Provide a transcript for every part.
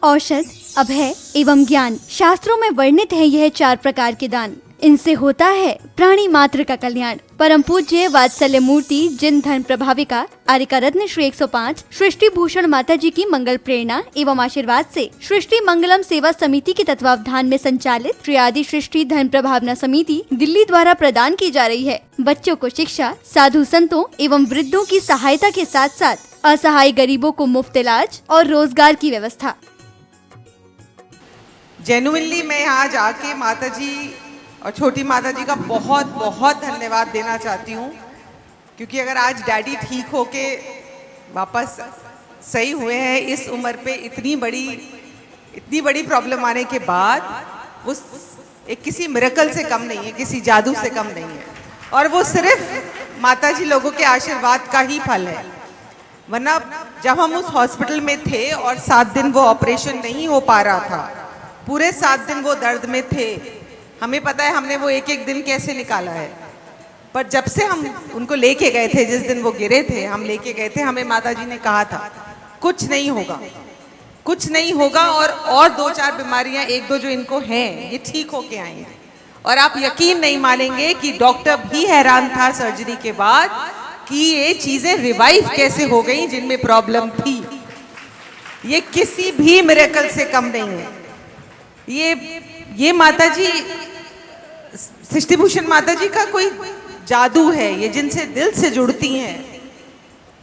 औषध, अभय एवं ज्ञान। शास्त्रों में वर्णित है यह 4 प्रकार के दान। इनसे होता है प्राणी मात्र का कल्याण। परम पूज्य वात्सल्य मूर्ति जिन धर्म प्रभाविका आर्यका रत्न श्री 105 सृष्टि भूषण माता जी की मंगल प्रेरणा एवं आशीर्वाद से सृष्टि मंगलम सेवा समिति के तत्वावधान में संचालित श्री आदि सृष्टि धर्म प्रभावना समिति दिल्ली द्वारा प्रदान की जा रही है। बच्चों को शिक्षा, साधु संतों एवं वृद्धों की सहायता के साथ साथ असहाय गरीबों को मुफ्त इलाज और रोजगार की व्यवस्था। जेन्युइनली मैं यहाँ जाके माता जी और छोटी माता जी का बहुत बहुत धन्यवाद देना चाहती हूँ, क्योंकि अगर आज डैडी ठीक होके वापस सही हुए हैं इस उम्र पे, इतनी बड़ी प्रॉब्लम आने के बाद, वो एक किसी मिरेकल से कम नहीं है, किसी जादू से कम नहीं है, और वो सिर्फ माता जी लोगों के आशीर्वाद का ही फल है। वरना जब हम उस हॉस्पिटल में थे और 7 दिन वो ऑपरेशन नहीं हो पा रहा था, पूरे 7 दिन वो दर्द में थे, हमें पता है हमने वो एक एक दिन कैसे निकाला है। पर जब से हम उनको लेके गए थे, जिस दिन वो गिरे थे हम लेके गए थे, हमें माता जी ने कहा था कुछ नहीं होगा, कुछ नहीं होगा, और 2-4 बीमारियां 1-2 जो इनको हैं ये ठीक होके आई हैं। और आप यकीन नहीं मानेंगे कि डॉक्टर भी हैरान था सर्जरी के बाद कि ये चीजें रिवाइव कैसे हो गई जिनमें प्रॉब्लम थी। ये किसी भी मिरेकल से कम नहीं है। ये माता जी, सृष्टि भूषण माता जी का कोई जादू है। ये जिनसे दिल से जुड़ती हैं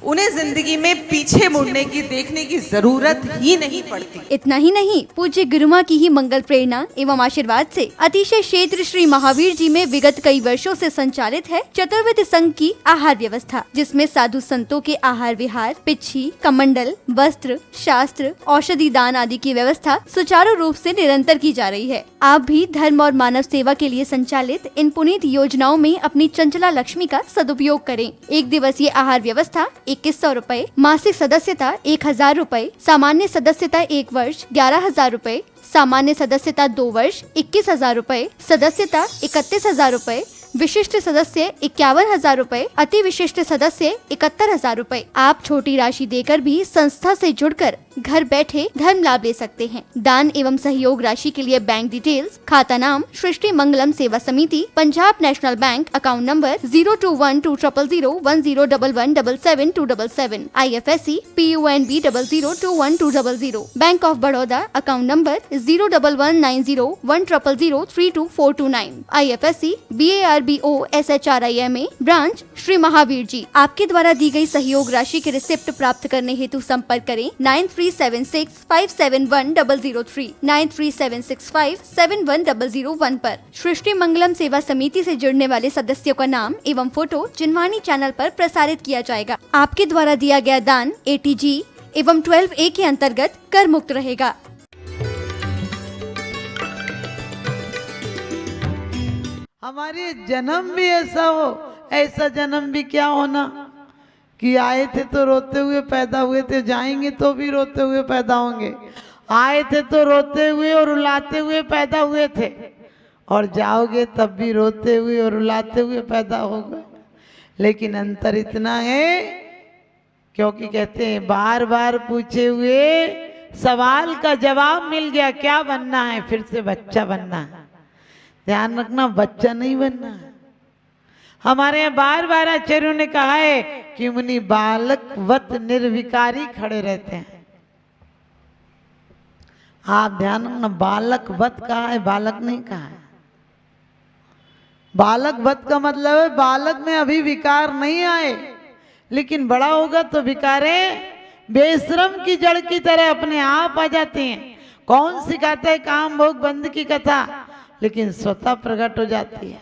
उन्हें जिंदगी में पीछे मुड़ने की, देखने की जरूरत ही नहीं पड़ती। इतना ही नहीं, पूज्य गुरुमा की ही मंगल प्रेरणा एवं आशीर्वाद से अतिशय क्षेत्र श्री महावीर जी में विगत कई वर्षों से संचालित है चतुर्विध संघ की आहार व्यवस्था, जिसमें साधु संतों के आहार विहार, पिच्छी, कमंडल, वस्त्र, शास्त्र, औषधि दान आदि की व्यवस्था सुचारू रूप से निरंतर की जा रही है। आप भी धर्म और मानव सेवा के लिए संचालित इन पुनीत योजनाओं में अपनी चंचला लक्ष्मी का सदुपयोग करें। 1 दिवसीय आहार व्यवस्था 2100 रूपए, मासिक सदस्यता 1000 रूपए, सामान्य सदस्यता 1 वर्ष 11000 रूपए, सामान्य सदस्यता 2 वर्ष 21000 रूपए, सदस्यता 31000 रूपए, विशिष्ट सदस्य 51000 रूपए, अति विशिष्ट सदस्य 71000 रूपए। आप छोटी राशि देकर भी संस्था से जुड़कर घर बैठे धर्म लाभ ले सकते हैं। दान एवं सहयोग राशि के लिए बैंक डिटेल्स, खाता नाम सृष्टि Mangalam Seva Samiti, Punjab national bank, account number 021200101177 IFSC PUNB 002120, bank of Baroda, account number 0119010032429 IFSC BARBO SHRIMA, branch Shri Mahavir ji. आपके द्वारा दी गई सहयोग राशि के रिसिप्ट प्राप्त करने हेतु संपर्क करें 9376571003 9376571001 पर। सृष्टि मंगलम सेवा समिति से जुड़ने वाले सदस्यों का नाम एवं फोटो जिनवाणी चैनल पर प्रसारित किया जाएगा। आपके द्वारा दिया गया दान ATG एवं 12A के अंतर्गत कर मुक्त रहेगा। हमारे जन्म भी ऐसा हो, ऐसा जन्म भी क्या होना कि आए थे तो रोते हुए पैदा हुए थे, जाएंगे तो भी रोते हुए पैदा होंगे। आए थे तो रोते हुए और रुलाते हुए पैदा हुए थे, और जाओगे तब भी रोते हुए और रुलाते हुए पैदा होगे। लेकिन अंतर इतना है, क्योंकि कहते हैं बार बार पूछे हुए सवाल का जवाब मिल गया, क्या बनना है, फिर से बच्चा बनना है। ध्यान रखना, बच्चा नहीं बनना है। हमारे यहाँ बार बार आचार्यों ने कहा है कि मुनि बालक वत निर्विकारी खड़े रहते हैं। आप ध्यान रखना, बालक वत कहा है, बालक नहीं कहा है। बालक वत का मतलब है बालक में अभी विकार नहीं आए, लेकिन बड़ा होगा तो विकारें बेशरम की जड़ की तरह अपने आप आ जाते हैं। कौन सिखाता है काम भोग बंद की कथा, लेकिन स्वतः प्रकट हो जाती है।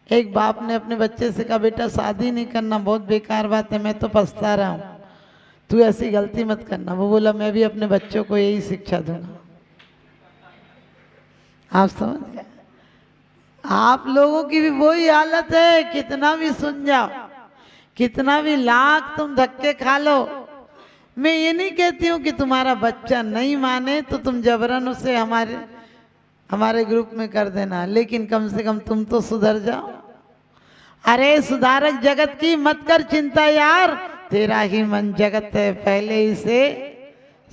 एक बाप ने अपने बच्चे से कहा, बेटा शादी नहीं करना बहुत बेकार बात है, मैं तो पछता रहा हूँ, तू ऐसी गलती मत करना। वो बोला, मैं भी अपने बच्चों को यही शिक्षा दूंगा। आप समझ गए? आप लोगों की भी वही हालत है, कितना भी सुन जाओ, कितना भी लाख तुम धक्के खा लो। मैं ये नहीं कहती हूँ कि तुम्हारा बच्चा नहीं माने तो तुम जबरन उसे हमारे ग्रुप में कर देना, लेकिन कम से कम तुम तो सुधर जाओ। अरे सुधारक जगत की मत कर चिंता यार, तेरा ही मन जगत है, पहले इसे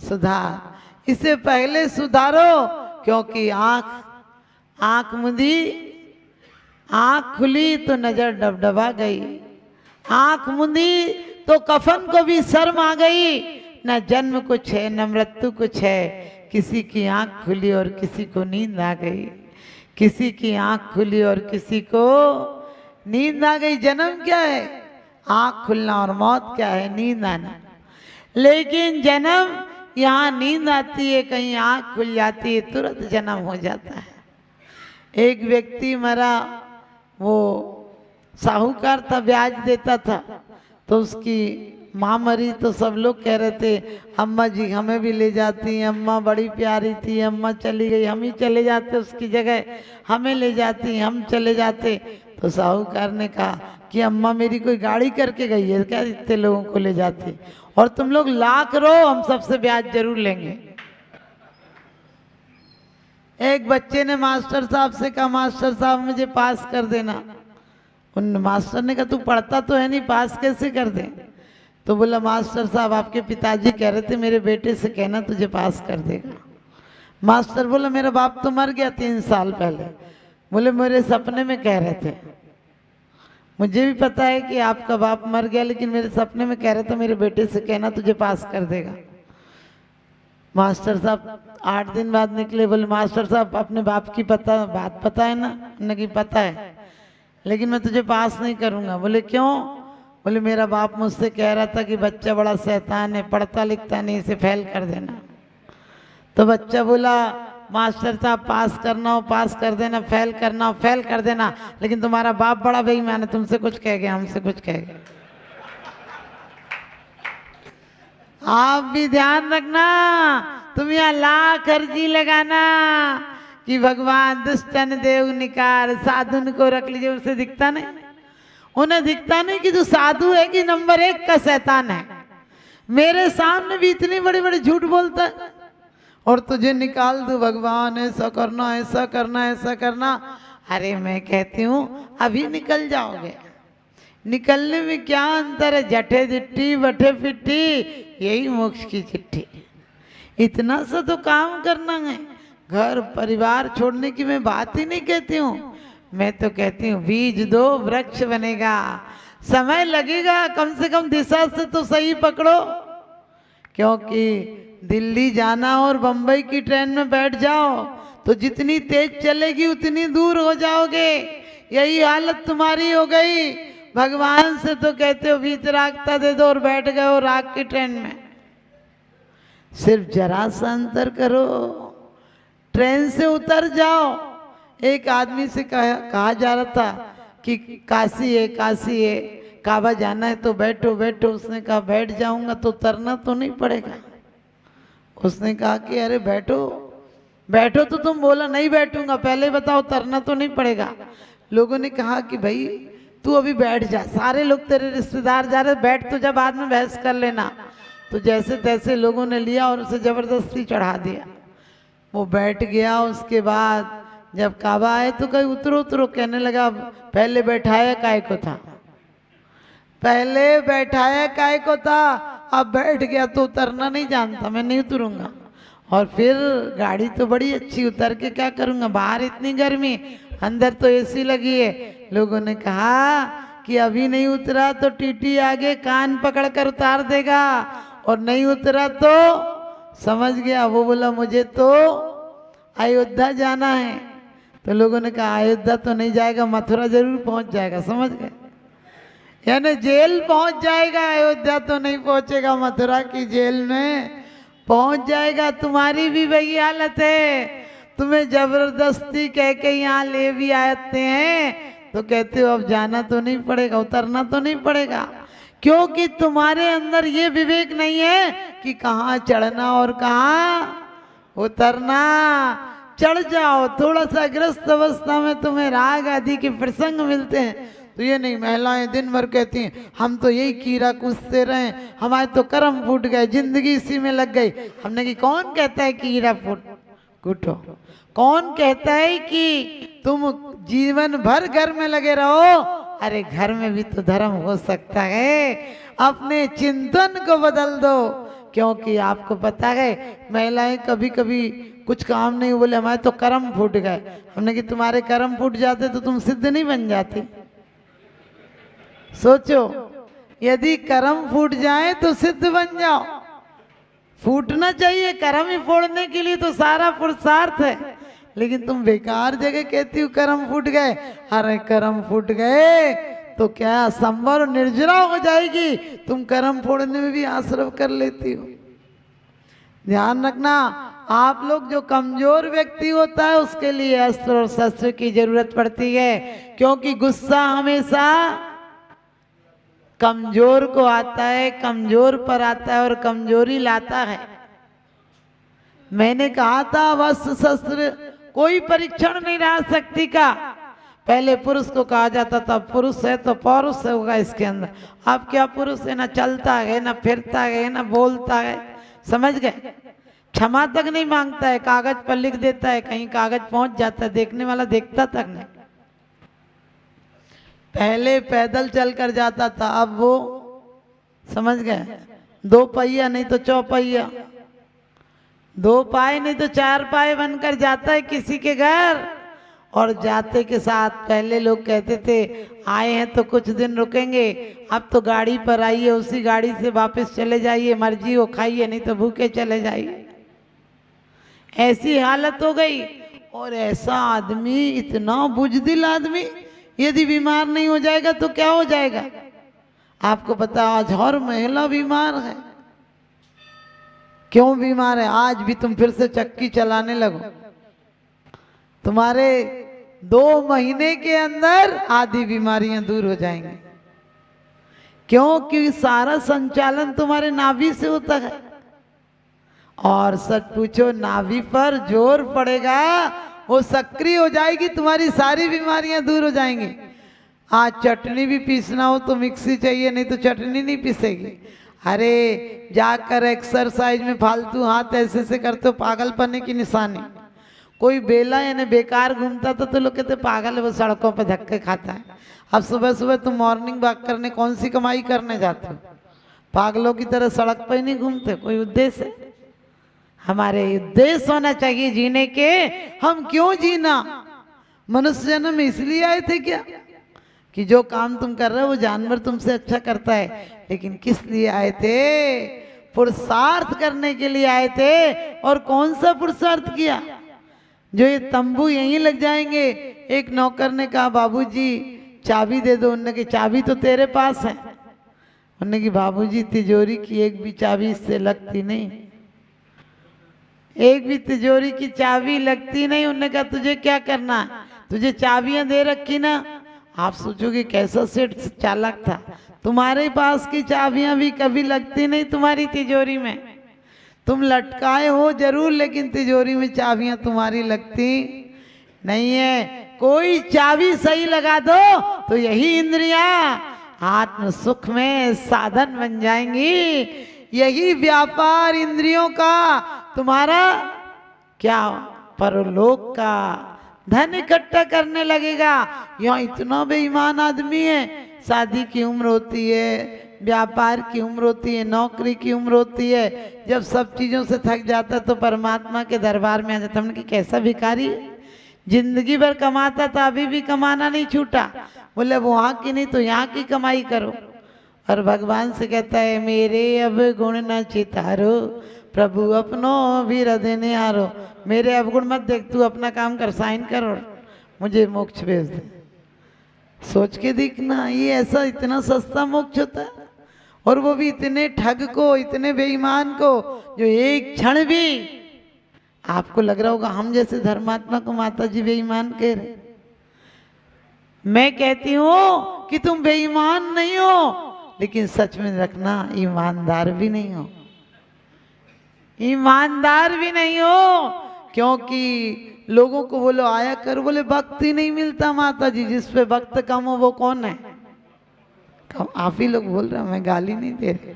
सुधार। इसे पहले सुधारो, क्योंकि आंख मुंदी, आंख खुली तो नजर डबडबा गई, आंख मुंदी तो कफन को भी शर्म आ गई। न जन्म कुछ है न मृत्यु कुछ है, किसी की आंख खुली और किसी को नींद आ गई, किसी की आंख खुली और किसी को नींद आ गई। जन्म क्या है? आंख खुलना, और मौत क्या है? नींद आना। लेकिन जन्म, यहाँ नींद आती है, कहीं आंख खुल जाती है, तुरंत जन्म हो जाता है। एक व्यक्ति मरा, वो साहूकार था, ब्याज देता था, तो उसकी माँ मरी तो सब लोग कह रहे थे अम्मा जी हमें भी ले जाती, अम्मा बड़ी प्यारी थी, अम्मा चली गई, हम ही चले जाते उसकी जगह, हमें ले जाती, हम चले जाते। तो साहूकार ने कहा कि अम्मा मेरी कोई गाड़ी करके गई है क्या, इतने लोगों को ले जाती, और तुम लोग लाख रो, हम सबसे ब्याज जरूर लेंगे। एक बच्चे ने मास्टर साहब से कहा मास्टर साहब मुझे पास कर देना। उन मास्टर ने कहा तू पढ़ता तो है नहीं, पास कैसे कर दे? तो बोला मास्टर साहब आपके पिताजी कह रहे थे मेरे बेटे से कहना तुझे पास कर देगा। मास्टर बोला मेरा बाप तो मर गया 3 साल पहले। बोले मेरे सपने में कह रहे थे, मुझे भी पता है कि आपका बाप मर गया, लेकिन मेरे सपने में कह रहे थे मेरे बेटे से कहना तुझे पास कर देगा। मास्टर साहब 8 दिन बाद निकले, बोले मास्टर साहब अपने बाप की बात पता है ना? उन्होंने की पता है, लेकिन मैं तुझे पास नहीं करूंगा। बोले क्यों? बोले मेरा बाप मुझसे कह रहा था कि बच्चा बड़ा शैतान है, पढ़ता लिखता नहीं, इसे फेल कर देना। तो बच्चा बोला मास्टर साहब पास करना हो पास कर देना, फेल करना हो फेल कर देना, लेकिन तुम्हारा बाप बड़ा बेईमान है, तुमसे कुछ कह गया, हमसे कुछ कह गया। आप भी ध्यान रखना, तुम यहाँ लाख अर्जी लगाना कि भगवान दुष्टन देव निकार, साधुन को रख लीजिए, उसे दिखता नहीं, उन्हें दिखता नहीं कि तू साधु है कि नंबर 1 का शैतान है। मेरे सामने भी इतनी बड़ी बड़ी झूठ बोलता है और तुझे निकाल दो भगवान, ऐसा करना ऐसा करना ऐसा करना। अरे मैं कहती हूँ अभी निकल जाओगे, निकलने में क्या अंतर है? जठे दिट्टी बठे पिट्टी, यही मोक्ष की चिट्ठी। इतना सा तो काम करना है। घर परिवार छोड़ने की मैं बात ही नहीं कहती हूँ, मैं तो कहती हूँ बीज दो वृक्ष बनेगा। समय लगेगा, कम से कम दिशा से तो सही पकड़ो, क्योंकि दिल्ली जाना और बंबई की ट्रेन में बैठ जाओ तो जितनी तेज चलेगी उतनी दूर हो जाओगे। यही हालत तुम्हारी हो गई। भगवान से तो कहते हो भीतर रागता दे दो और बैठ गए हो राग की ट्रेन में। सिर्फ जरा सा अंतर करो, ट्रेन से उतर जाओ। एक आदमी से कहा जा रहा था कि काशी है काशी है, काबा जाना है तो बैठो बैठो। उसने कहा बैठ जाऊंगा तो उतरना तो नहीं पड़ेगा। उसने कहा कि अरे बैठो बैठो, तो तुम बोला नहीं बैठूंगा, पहले बताओ उतरना तो नहीं पड़ेगा। लोगों ने कहा कि भाई तू अभी बैठ जा, सारे लोग तेरे रिश्तेदार जा रहे, बैठ तो जा, बाद में बहस कर लेना। तो जैसे तैसे लोगों ने लिया और उसे जबरदस्ती चढ़ा दिया। वो बैठ गया। उसके बाद जब काबा आए तो कहीं उतरो उतरो, कहने लगा पहले बैठाया काय को था, पहले बैठाया काय को था, अब बैठ गया तो उतरना नहीं जानता, मैं नहीं उतरूंगा। और फिर गाड़ी तो बड़ी अच्छी, उतर के क्या करूंगा, बाहर इतनी गर्मी, अंदर तो एसी लगी है। लोगों ने कहा कि अभी नहीं उतरा तो टीटी आगे कान पकड़ कर उतार देगा, और नहीं उतरा तो समझ गया। वो बोला मुझे तो अयोध्या जाना है। तो लोगों ने कहा अयोध्या तो नहीं जाएगा, मथुरा जरूर पहुंच जाएगा। समझ गए, यानी जेल पहुंच जाएगा, अयोध्या तो नहीं पहुंचेगा, मथुरा की जेल में पहुंच जाएगा। तुम्हारी भी वही हालत है, तुम्हें जबरदस्ती कह के यहाँ ले भी आते हैं तो कहते हो अब जाना तो नहीं पड़ेगा, उतरना तो नहीं पड़ेगा, क्योंकि तुम्हारे अंदर ये विवेक नहीं है कि कहाँ चढ़ना और कहाँ उतरना। चढ़ जाओ, थोड़ा सा ग्रस्त अवस्था में तुम्हें राग आदि के प्रसंग मिलते हैं तो ये नहीं, महिलाएं दिन भर कहती हैं हम तो यही कीड़ा कूदते रहे, हमारे तो कर्म फूट गए, जिंदगी इसी में लग गई। हमने कि कौन कहता है कीड़ा कूटो, कौन कहता है कि तुम जीवन भर घर में लगे रहो? अरे घर में भी तो धर्म हो सकता है। अपने चिंतन को बदल दो, क्योंकि आपको पता है महिलाएं कभी कभी कुछ काम नहीं बोले हमारे तो कर्म फूट गए। हमने कि तुम्हारे कर्म फूट जाते तो तुम सिद्ध नहीं बन जाती। सोचो यदि कर्म फूट जाए तो सिद्ध बन जाओ। फूटना चाहिए कर्म ही फोड़ने के लिए तो सारा पुरुषार्थ है, लेकिन तुम बेकार जगह कहती हो कर्म फूट गए। अरे कर्म फूट गए तो क्या संवर निर्जरा हो जाएगी, तुम कर्म फोड़ने में भी आश्रव कर लेती हो। ध्यान रखना, आप लोग जो कमजोर व्यक्ति होता है उसके लिए अस्त्र और शस्त्र की जरूरत पड़ती है, क्योंकि गुस्सा हमेशा कमजोर को आता है, कमजोर पर आता है और कमजोरी लाता है। मैंने कहा था वस्त्र शस्त्र कोई परीक्षण नहीं रहा शक्ति का। पहले पुरुष को कहा जाता था पुरुष है तो पौरुष होगा इसके अंदर। अब क्या पुरुष है, ना चलता है ना फिरता है ना बोलता है, समझ गए। क्षमा तक नहीं मांगता है, कागज पर लिख देता है, कहीं कागज पहुंच जाता है, देखने वाला देखता तक नहीं। पहले पैदल चल कर जाता था, अब वो समझ गए 2 पहिया नहीं तो चौपहिया, 2 पाए नहीं तो 4 पाए बनकर जाता है किसी के घर। और जाते के साथ पहले लोग कहते थे आए हैं तो कुछ दिन रुकेंगे, अब तो गाड़ी पर आइए उसी गाड़ी से वापस चले जाइए, मर्जी हो खाइए नहीं तो भूखे चले जाइए। ऐसी हालत हो गई। और ऐसा आदमी, इतना बुजदिल आदमी, यदि बीमार नहीं हो जाएगा तो क्या हो जाएगा। आपको पता आज हर महिला बीमार है। क्यों बीमार है? आज भी तुम फिर से चक्की चलाने लगो, तुम्हारे 2 महीने के अंदर आधी बीमारियां दूर हो जाएंगी। क्योंकि सारा संचालन तुम्हारे नाभि से होता है। और सच पूछो नाभि पर जोर पड़ेगा, वो सक्रिय हो जाएगी, तुम्हारी सारी बीमारियां दूर हो जाएंगी। आज चटनी भी पीसना हो तो मिक्सी चाहिए, नहीं तो चटनी नहीं पीसेगी। अरे जाकर एक्सरसाइज में फालतू हाथ ऐसे से करते हो, पागलपने की निशानी। कोई बेला यानी बेकार घूमता था तो लोग कहते पागल है, वो सड़कों पर धक्के खाता है। अब सुबह सुबह तुम मॉर्निंग वॉक करने कौन सी कमाई करने जाते हो? पागलों की तरह सड़क पर ही नहीं घूमते, कोई उद्देश्य है? हमारे उद्देश्य होना चाहिए जीने के। हम क्यों जीना? मनुष्य जन्म इसलिए आए थे क्या कि जो काम तुम कर रहे हो वो जानवर तुमसे अच्छा करता है, लेकिन किस लिए आए थे? पुरुषार्थ करने के लिए आए थे। और कौन सा पुरुषार्थ किया? जो ये तंबू यहीं लग जाएंगे। एक नौकर ने कहा बाबूजी चाबी दे दो। उन्होंने कहा चाबी तो तेरे पास है। उन्होंने कहा बाबूजी तिजोरी की एक भी चाबी इससे लगती नहीं, एक भी तिजोरी की चाबी लगती नहीं। उन्होंने कहा तुझे क्या करना है, तुझे चाबियां दे रखी ना। आप सोचोगे कैसा सेठ चालाक था, तुम्हारे पास की चाबियां भी कभी लगती नहीं तुम्हारी तिजोरी में। तुम लटकाए हो जरूर, लेकिन तिजोरी में चाबियां तुम्हारी लगती नहीं है। कोई चाबी सही लगा दो तो यही इंद्रियां आत्म सुख में साधन बन जाएंगी। यही व्यापार इंद्रियों का तुम्हारा क्या परलोक का धन इकट्ठा करने लगेगा। यहाँ इतना बेईमान आदमी है, शादी की उम्र होती है, व्यापार की उम्र होती है, नौकरी की उम्र होती है, जब सब चीज़ों से थक जाता है तो परमात्मा के दरबार में आ जाता। हमने कि कैसा भिखारी है, जिंदगी भर कमाता था अभी भी कमाना नहीं छूटा। बोले वहाँ की नहीं तो यहाँ की कमाई करो। और भगवान से कहता है मेरे अब गुण न चितारो, प्रभु अपनो भी हृदय हारो। मेरे अवगुण मत देख, तू अपना काम कर, साइन कर और मुझे मोक्ष भेज दे। सोच के देखना, ये ऐसा इतना सस्ता मोक्ष होता है, और वो भी इतने ठग को, इतने बेईमान को, जो एक क्षण भी आपको लग रहा होगा हम जैसे धर्मात्मा को माता जी बेईमान कह रहे। मैं कहती हूं कि तुम बेईमान नहीं हो, लेकिन सच में रखना ईमानदार भी नहीं हो, ईमानदार भी नहीं हो। क्योंकि लोगों को बोलो आया कर, बोले वक्त ही नहीं मिलता माता जी। जिस पे वक्त कम हो वो कौन है? आप ही लोग बोल रहे हो, मैं गाली नहीं दे रही।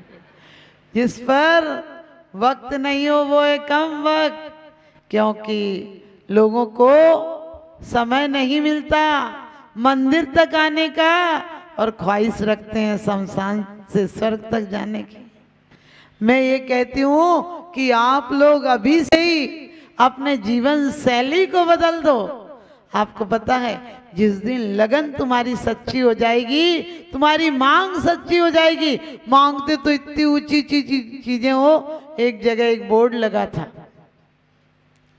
जिस पर वक्त नहीं हो वो है कम वक्त, क्योंकि लोगों को समय नहीं मिलता मंदिर तक आने का, और ख्वाहिश रखते हैं शमशान से स्वर्ग तक जाने की। मैं ये कहती हूँ कि आप लोग अभी से ही अपने जीवन शैली को बदल दो। आपको पता है जिस दिन लगन तुम्हारी सच्ची हो जाएगी, तुम्हारी मांग सच्ची हो जाएगी। मांगते तो इतनी ऊंची चीजें हो। एक जगह एक बोर्ड लगा था,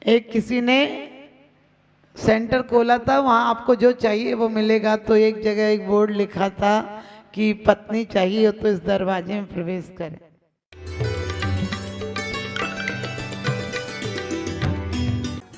एक किसी ने सेंटर खोला था, वहाँ आपको जो चाहिए वो मिलेगा। तो एक जगह एक बोर्ड लिखा था कि पत्नी चाहिए हो तो इस दरवाजे में प्रवेश करें।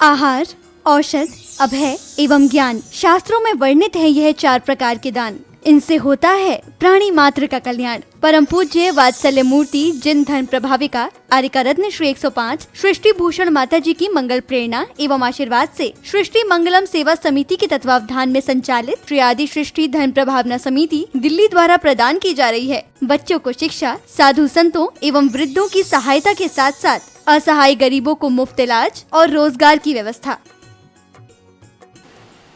आहार, औषध, अभय एवं ज्ञान शास्त्रों में वर्णित है यह 4 प्रकार के दान। इनसे होता है प्राणी मात्र का कल्याण। परम पूज्य वात्सल्य मूर्ति जिन धर्म प्रभाविका आर्यका रत्न श्री 105 सृष्टि भूषण माता जी की मंगल प्रेरणा एवं आशीर्वाद से सृष्टि मंगलम सेवा समिति के तत्वावधान में संचालित श्री आदि सृष्टि धर्म प्रभावना समिति दिल्ली द्वारा प्रदान की जा रही है। बच्चों को शिक्षा, साधु संतों एवं वृद्धों की सहायता के साथ साथ असहाय गरीबों को मुफ्त इलाज और रोजगार की व्यवस्था।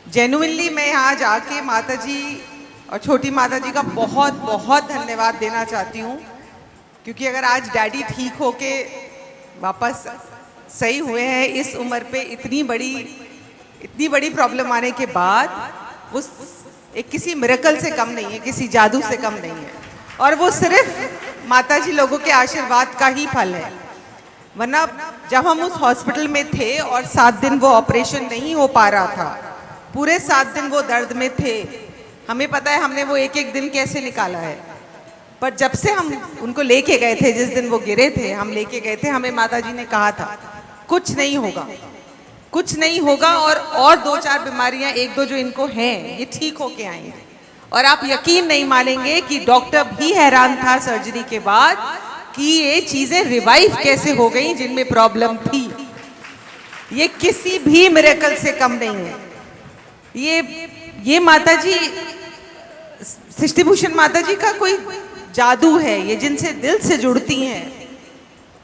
जेन्युइनली मैं यहाँ जाके माता जी और छोटी माता जी का बहुत बहुत धन्यवाद देना चाहती हूँ, क्योंकि अगर आज डैडी ठीक होके वापस सही हुए हैं इस उम्र पे, इतनी बड़ी प्रॉब्लम आने के बाद, वो एक किसी मिरेकल से कम नहीं है, किसी जादू से कम नहीं है। और वो सिर्फ माता जी लोगों के आशीर्वाद का ही फल है। वरना जब हम उस हॉस्पिटल में थे और 7 दिन वो ऑपरेशन नहीं हो पा रहा था, पूरे 7 दिन वो दर्द में थे। हमें पता है हमने वो एक एक दिन कैसे निकाला है। पर जब से हम उनको लेके गए थे, जिस दिन वो गिरे थे हम लेके गए थे, हमें माता जी ने कहा था कुछ नहीं होगा, कुछ नहीं होगा। और 2-4 बीमारियां 1-2 जो इनको हैं ये ठीक होके आएंगे। और आप यकीन नहीं मानेंगे कि डॉक्टर भी हैरान था सर्जरी के बाद कि ये चीजें रिवाइव कैसे हो गई जिनमें प्रॉब्लम थी। ये किसी भी मिरेकल से कम नहीं है। ये माता जी, सृष्टि भूषण माता जी का कोई जादू है। ये जिनसे दिल से जुड़ती हैं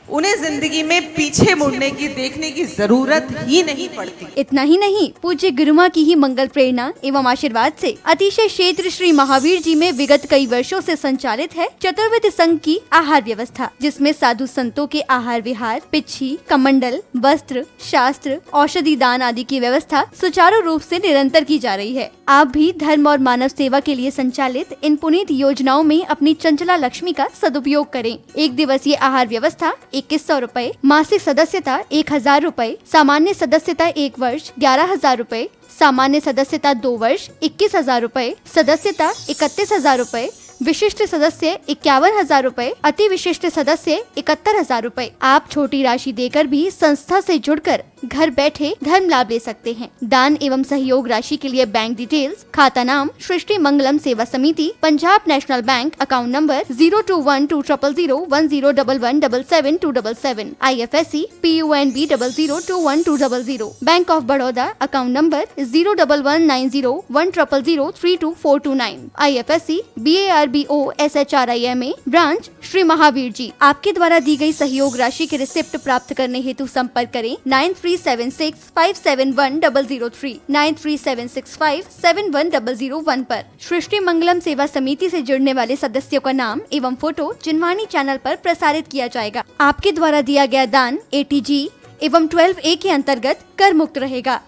उन्हें जिंदगी में पीछे मुड़ने की, देखने की जरूरत ही नहीं पड़ती। इतना ही नहीं, पूज्य गुरुमा की ही मंगल प्रेरणा एवं आशीर्वाद से अतिशय क्षेत्र श्री महावीर जी में विगत कई वर्षों से संचालित है चतुर्विध संघ की आहार व्यवस्था, जिसमें साधु संतों के आहार विहार, पिच्छी, कमंडल, वस्त्र, शास्त्र, औषधि दान आदि की व्यवस्था सुचारू रूप से निरंतर की जा रही है। आप भी धर्म और मानव सेवा के लिए संचालित इन पुनीत योजनाओं में अपनी चंचला लक्ष्मी का सदुपयोग करें। 1 दिवसीय आहार व्यवस्था 2100 रूपए, मासिक सदस्यता 1000 रूपए, सामान्य सदस्यता 1 वर्ष 11000 रूपए, सामान्य सदस्यता 2 वर्ष 21000 रूपए, सदस्यता 31000 रूपए, विशिष्ट सदस्य 51000 रूपए, अति विशिष्ट सदस्य 71000 रूपए। आप छोटी राशि देकर भी संस्था से जुड़कर घर बैठे धर्म लाभ ले सकते हैं। दान एवं सहयोग राशि के लिए बैंक डिटेल्स, खाता नाम सृष्टि Mangalam Seva Samiti, Punjab national bank, account number 021200101177 IFSC PUNB 0021200, bank of Baroda, account number 011901000324229 IFSC BARBO SHRIMA, branch Shri Mahavir ji. आपके द्वारा दी गई सहयोग राशि के रिसिप्ट प्राप्त करने हेतु संपर्क करें 9376571003 9376571001 पर। सृष्टि मंगलम सेवा समिति से जुड़ने वाले सदस्यों का नाम एवं फोटो जिनवाणी चैनल पर प्रसारित किया जाएगा। आपके द्वारा दिया गया दान ATG एवं 12A के अंतर्गत कर मुक्त रहेगा।